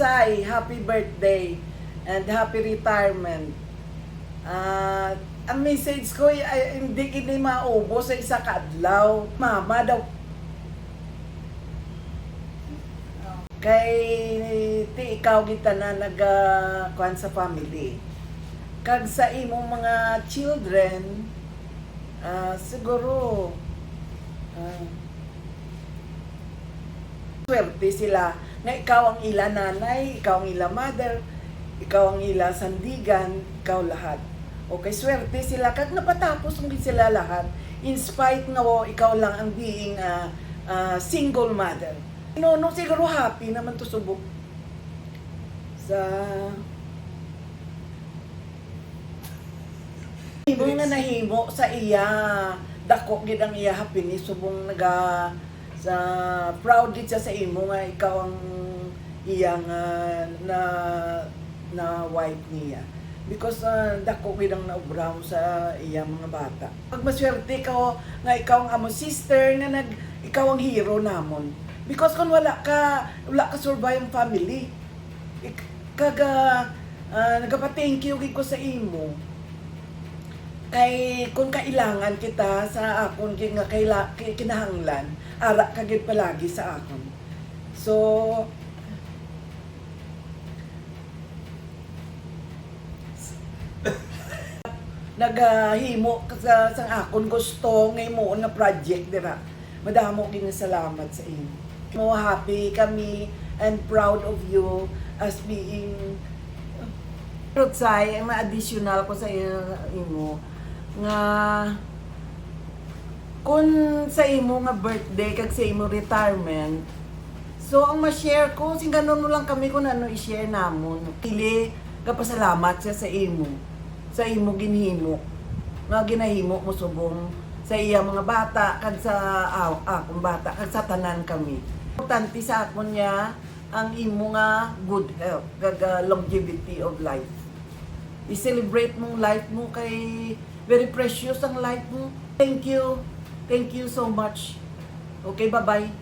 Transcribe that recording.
Sai, happy birthday and happy retirement. Ang message ko ay hindi kini maubos sa isa ka adlaw. Mama daw kay ti ikaw kita na nagkuan sa family. Kag sa imong mga children, siguro swerte sila nga ikaw ang ila nanay, ikaw ang ila mother, ikaw ang ila sandigan, ikaw lahat. Okay, swerte sila kag napatapos ng sila lahat in spite nga ikaw lang ang being single mother. No, siguro happy naman to subok sa himo nga nahimo sa iya dako gid ang iya happiness subong sa proud gid siya sa imo nga ikaw ang iyang na wife niya because dako gid ang naubra mo sa iyang mga bata. Pag maswerte ka nga ikaw ang amo sister nga ikaw ang hero namon because kung wala ka survive ang family nagapa-thank you gid ko sa imo kay kung kailangan kita sa akon nga kinahanglan ara ka gid palagi sa akon. So naghimo sa akon gusto nga imo nga project dira. Madamo gid salamat sa imo. Mo happy kami and proud of you as being Rotsay, ang ma-additional ko sa imo nga kung sa imo nga birthday kag sa imo retirement, so ang ma-share ko sing ganon mo lang kami kung ano i-share namon. Pili kapasalamat siya sa imo ginhimo nga ginahimo mo subong sa iya mga bata kag sa akong bata kag sa tanan kami. Importante sa akon niya ang imo nga good health kag longevity of life. I-celebrate mong life mo kay very precious ang life mo. Thank you so much. Okay, bye-bye.